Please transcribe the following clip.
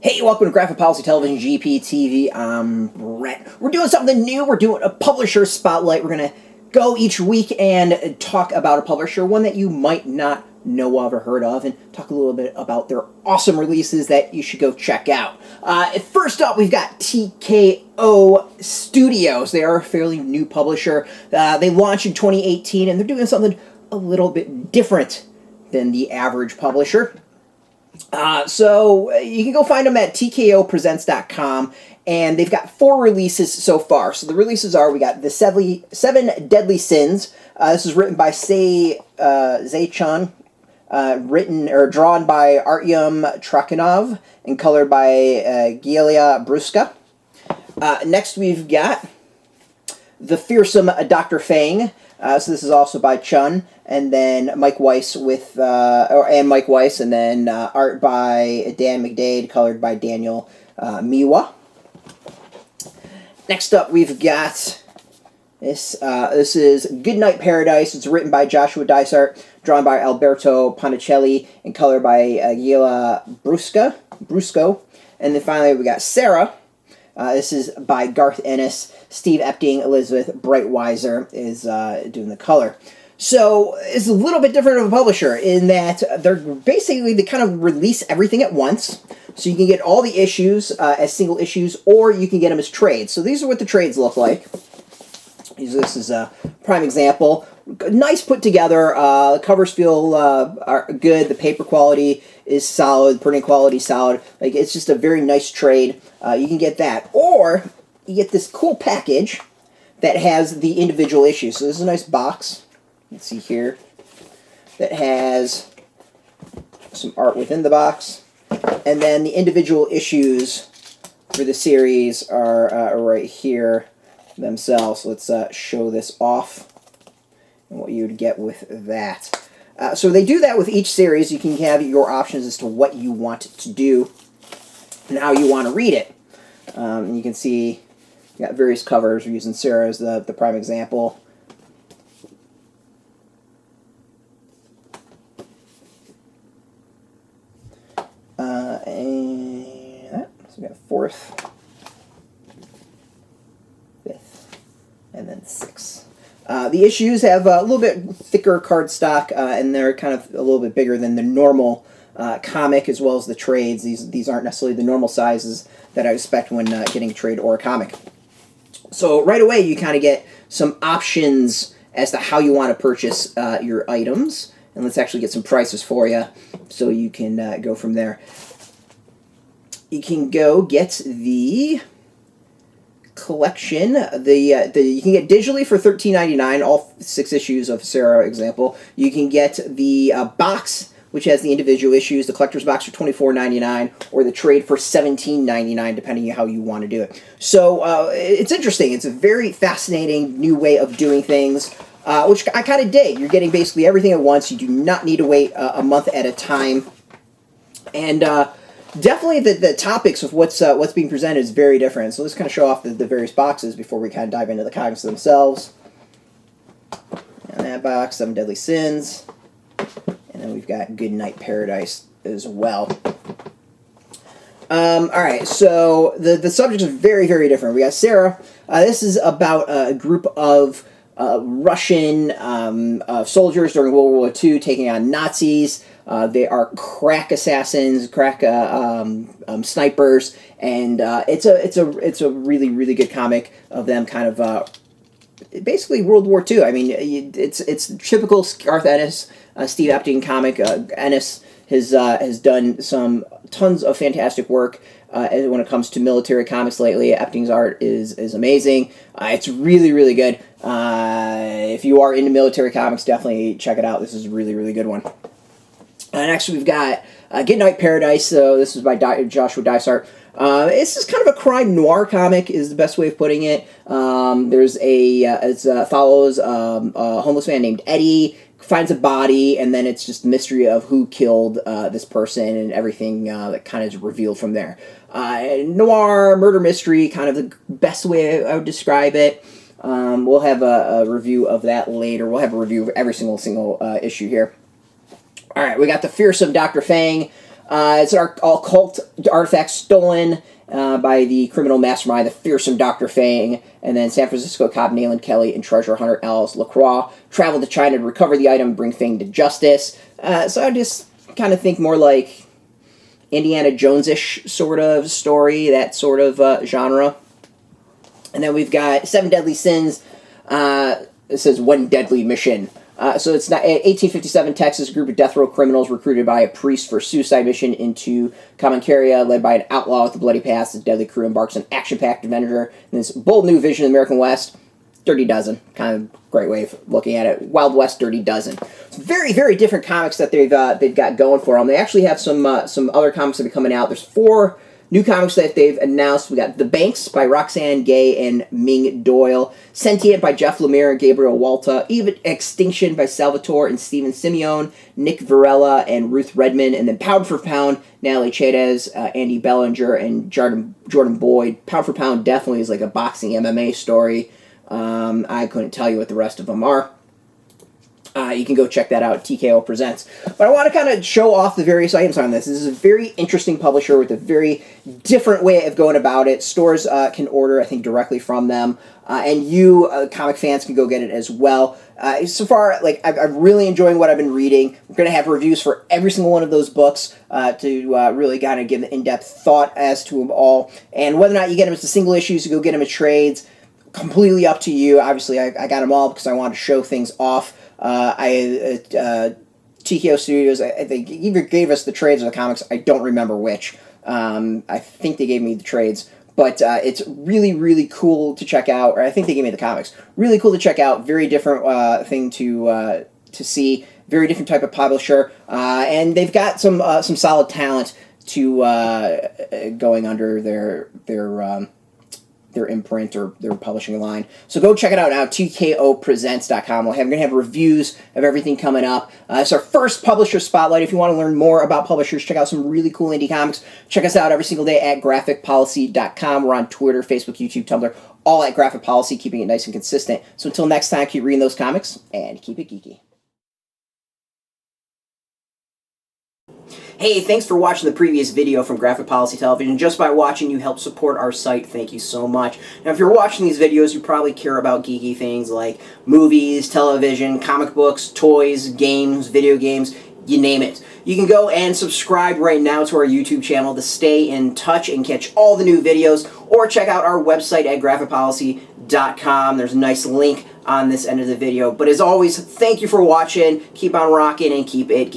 Hey, welcome to Graphic Policy Television, GPTV. I'm Brett. We're doing something new. We're doing a publisher spotlight. We're going to go each week and talk about a publisher, one that you might not know of or heard of, and talk a little bit about their awesome releases that you should go check out. First up, we've got TKO Studios. They are a fairly new publisher. They launched in 2018, and they're doing something a little bit different than the average publisher. So you can go find them at tkopresents.com, and they've got 4 releases so far. So the releases are, we got the Seven Deadly Sins. This is written by Zay Chun, written or drawn by Artyom Trakhanov, and colored by Gilia Bruska. Next we've got The Fearsome Dr. Fang. So this is also by Chun, and then Mike Weiss and then art by Dan McDade, colored by Daniel Miwa. Next up, we've got this. This is Goodnight Paradise. It's written by Joshua Dysart, drawn by Alberto Ponticelli, and colored by Gila Brusco. And then finally, we got Sarah. This is by Garth Ennis. Steve Epting, Elizabeth Breitweiser is doing the color. So it's a little bit different of a publisher in that they kind of release everything at once. So you can get all the issues as single issues, or you can get them as trades. So these are what the trades look like. This is a prime example. Nice put together. The covers feel are good. The paper quality is solid. The printing quality is solid. Like, it's just a very nice trade. You can get that, or you get this cool package that has the individual issues. So this is a nice box. Let's see here, that has some art within the box, and then the individual issues for the series are right here themselves. So let's show this off and what you would get with that. So they do that with each series. You can have your options as to what you want to do and how you want to read it. And you can see you got various covers. We're using Sarah as the prime example. So we got 4th, 5th, and then 6th. The issues have a little bit thicker cardstock, and they're kind of a little bit bigger than the normal comic, as well as the trades. These aren't necessarily the normal sizes that I expect when getting a trade or a comic. So right away, you kind of get some options as to how you want to purchase your items. And let's actually get some prices for you so you can go from there. You can go get the collection. You can get digitally for $13.99, all 6 issues of Sarah example. You can get the box, which has the individual issues, the collector's box for $24.99, or the trade for $17.99, depending on how you want to do it. So it's interesting. It's a very fascinating new way of doing things, which I kind of dig. You're getting basically everything at once. You do not need to wait a month at a time. And definitely the topics of what's being presented is very different. So let's kind of show off the various boxes before we kind of dive into the comics themselves. And that box, 7 Deadly Sins. And then we've got Goodnight Paradise as well. Alright, so the subjects are very, very different. We got Sarah. This is about a group of Russian soldiers during World War II taking on Nazis. They are crack assassins, crack snipers, and it's a really, really good comic of them kind of basically World War II. I mean, it's typical Garth Ennis, Steve Epting comic. Ennis has done tons of fantastic work when it comes to military comics lately. Epting's art is amazing. It's really, really good. If you are into military comics, definitely check it out. This is a really, really good one. Next we've got Goodnight Paradise. So this is by Joshua Dysart. It's just kind of a crime noir comic, is the best way of putting it. It follows a homeless man named Eddie, finds a body, and then it's just the mystery of who killed this person and everything that kind of is revealed from there. Noir, murder mystery, kind of the best way I would describe it. We'll have a review of that later. We'll have a review of every single issue here. All right, we got The Fearsome Dr. Fang. It's an occult artifact stolen by the criminal mastermind, the fearsome Dr. Fang, and then San Francisco cop Nayland Kelly and treasure hunter Alice LaCroix travel to China to recover the item and bring Fang to justice. So I just kind of think more like Indiana Jones-ish sort of story, that sort of genre. And then we've got Seven Deadly Sins. It says One Deadly Mission. So it's not 1857 Texas, a group of death row criminals recruited by a priest for a suicide mission into Comancheria, led by an outlaw with a bloody past. The deadly crew embarks on action-packed adventure in this bold new vision of the American West. Dirty Dozen, kind of great way of looking at it. Wild West Dirty Dozen. It's very, very different comics that they've got going for them. They actually have some other comics that are coming out. There's 4 new comics that they've announced. We got The Banks by Roxanne Gay and Ming Doyle. Sentient by Jeff Lemire and Gabriel Walta. Even Extinction by Salvatore and Steven Simeone. Nick Varela and Ruth Redmond. And then Pound for Pound, Natalie Chaidez, Andy Bellinger, and Jordan Boyd. Pound for Pound definitely is like a boxing MMA story. I couldn't tell you what the rest of them are. You can go check that out, TKO Presents. But I want to kind of show off the various items on this. This is a very interesting publisher with a very different way of going about it. Stores can order, I think, directly from them. And you, comic fans, can go get it as well. So far, like, I'm really enjoying what I've been reading. We're going to have reviews for every single one of those books to really kind of give an in-depth thought as to them all. And whether or not you get them as the single issues, you go get them as trades, completely up to you. Obviously, I got them all because I wanted to show things off. TKO Studios, I think, either gave us the trades or the comics. I don't remember which. I think they gave me the trades. But it's really, really cool to check out. Or I think they gave me the comics. Really cool to check out. Very different thing to see. Very different type of publisher. And they've got some solid talent to going under their imprint or their publishing line. So go check it out now, tkopresents.com. We're going to have reviews of everything coming up. It's our first publisher spotlight. If you want to learn more about publishers, check out some really cool indie comics. Check us out every single day at graphicpolicy.com. We're on Twitter, Facebook, YouTube, Tumblr, all at Graphic Policy, keeping it nice and consistent. So until next time, keep reading those comics and keep it geeky. Hey, thanks for watching the previous video from Graphic Policy Television. Just by watching, you help support our site. Thank you so much. Now, if you're watching these videos, you probably care about geeky things like movies, television, comic books, toys, games, video games, you name it. You can go and subscribe right now to our YouTube channel to stay in touch and catch all the new videos, or check out our website at graphicpolicy.com. There's a nice link on this end of the video. But as always, thank you for watching. Keep on rocking and keep it geeky.